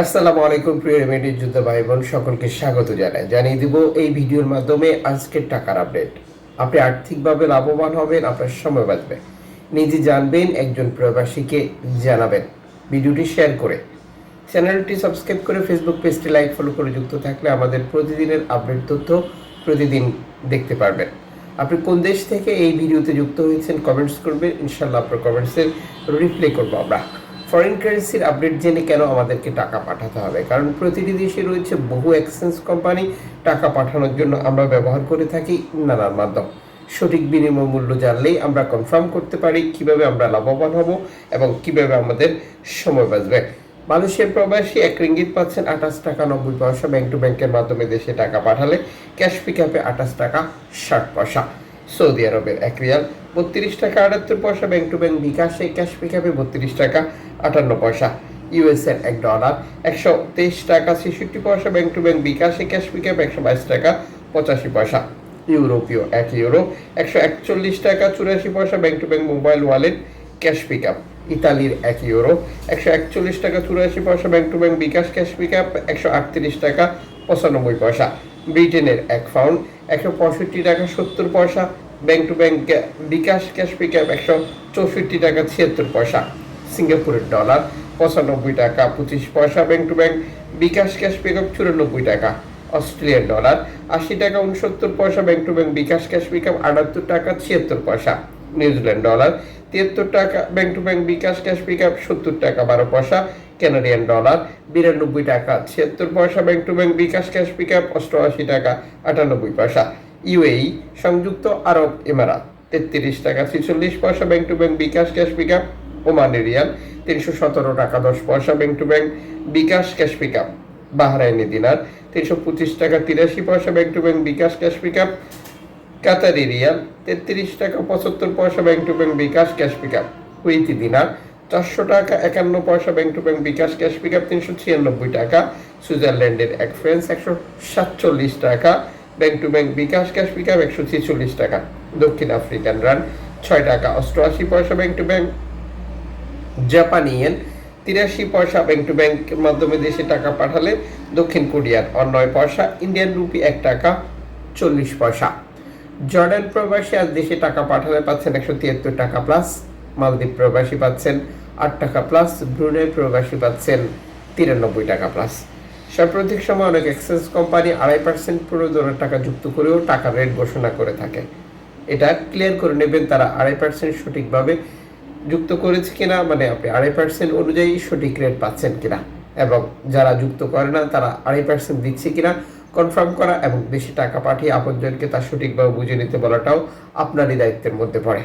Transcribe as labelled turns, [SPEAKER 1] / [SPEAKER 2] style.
[SPEAKER 1] আসসালামু আলাইকুম প্রিয় রেমিটেন্স যোদ্ধা ভাই বোন সকলকে স্বাগত জানিয়ে দিব এই ভিডিওর মাধ্যমে আজকের টাকার আপডেট। আপনি আর্থিকভাবে লাভবান হবেন, আপনার সময় বাঁচবে, নিজে জানবেন, একজন প্রবাসীকে জানাবেন। ভিডিওটি শেয়ার করে চ্যানেলটি সাবস্ক্রাইব করে ফেসবুক পেজটি লাইক ফলো করে যুক্ত থাকলে আমাদের প্রতিদিনের আপডেট তথ্য প্রতিদিন দেখতে পারবেন। আপনি কোন দেশ থেকে এই ভিডিওতে যুক্ত হয়েছেন কমেন্টস করবেন, ইনশাল্লাহ আপনার কমেন্টসের রিপ্লাই করবো আমরা। ফরেন কারেন্সির আপডেট জেনে কেন আমাদেরকে টাকা পাঠাতে হবে? কারণ প্রতিটি দেশে রয়েছে বহু এক্সচেঞ্জ কোম্পানি। টাকা পাঠানোর জন্য আমরা ব্যবহার করে থাকি নানান মাধ্যম। সঠিক বিনিময় মূল্য জানলেই আমরা কনফার্ম করতে পারি কিভাবে আমরা লাভবান হব এবং কিভাবে আমাদের সময় বাঁচবে। মালয়েশিয়ার প্রবাসী 1 রিঙ্গিত পাচ্ছেন 28 টাকা 90 পয়সা। ব্যাংক টু ব্যাংকের মাধ্যমে দেশে টাকা পাঠালে ক্যাশ পিকআপে 28 টাকা 60 পয়সা। সৌদি আরবের 1 রিয়াল 32 টাকা 78 পয়সা। ব্যাংক টু ব্যাংক বিকাশে ক্যাশ পিকআপে 32 টাকা 58 পয়সা। ইউএসএর $1 123 টাকা 66 পয়সা। ব্যাংক টু ব্যাংক বিকাশে ক্যাশ পিকআপ 122 টাকা 85 পয়সা। ইউরোপীয় 1 ইউরো 141 টাকা 84 পয়সা। Bank to bank mobile wallet cash pickup. ইতালির 1 ইউরো 141 টাকা 84 পয়সা। Bank to bank bKash cash pickup 138 টাকা 95 পয়সা। ব্রিটেনের 1 পাউন্ড 165 টাকা 70 পয়সা। Bank to bank bKash cash pickup 164 টাকা 76 পয়সা। সিঙ্গাপুরের $95 টাকা 25 পয়সা। Bank to bank bKash cash pickup 94 টাকা। অস্ট্রেলিয়ান ডলার 80 টাকা 69 পয়সা। Bank to bank bKash cash pickup 78 টাকা 76 পয়সা। নিউজিল্যান্ড ডলার 73 টাকা। Bank to bank bKash cash pickup 70 টাকা 12 পয়সা। কানাডিয়ান ডলার 92 টাকা 76 পয়সা। Bank to bank bKash cash pickup 88 টাকা 98 পয়সা। ইউএই সংযুক্ত আরব এমিরাত 33 টাকা 46 পয়সা। Bank to bank bKash cash pickup. Omani rial 317 টাকা 10 পয়সা। Bank to bank bKash cash pickup. Bahraini dinar 325 টাকা 83 পয়সা। Bank to bank bKash cash pickup. Qatari riyal 33 টাকা 75 পয়সা। Bank to bank bKash cash pickup. Kuwaiti dinar 400 টাকা 51 পয়সা। Bank to bank bKash cash pickup 396 টাকা। সুইজারল্যান্ডের 1 ফ্রান্স 147 টাকা। Bank to bank bKash cash pickup 146 টাকা। দক্ষিণ আফ্রিকান রান 6 টাকা 88 পয়সা। Bank to bank. জাপানি ইয়েন 83 পয়সা। ব্যাংক টু ব্যাংকের মাধ্যমে দেশে টাকা পাঠালে দক্ষিণ কোরিয়ার 9 পয়সা। ইন্ডিয়ান রুপি 1 টাকা 40 পয়সা। জর্ডান প্রবাসী আজ দেশে টাকা পাঠালে পাচ্ছেন 173 টাকা প্লাস। মালদ্বীপ প্রবাসী পাচ্ছেন 8 টাকা প্লাস। ব্রুনেই প্রবাসী পাচ্ছেন 93 টাকা প্লাস। সাম্প্রতিক সময় অনেক এক্সচেঞ্জ কোম্পানি 2.5% প্রয়োজনের টাকা যুক্ত করেও টাকার রেট ঘোষণা করে থাকে। এটা ক্লিয়ার করে নেবেন তারা 2.5% সঠিকভাবে যুক্ত করেছে কিনা, মানে আপনি 2.5% অনুযায়ী সঠিক রেট পাচ্ছেন কিনা, এবং যারা যুক্ত করে না তারা 2.5% দিচ্ছে কিনা কনফার্ম করা এবং দেশে টাকা পাঠিয়ে আপনজনকে তা সঠিকভাবে বুঝে নিতে বলাটাও আপনারই দায়িত্বের মধ্যে পড়ে।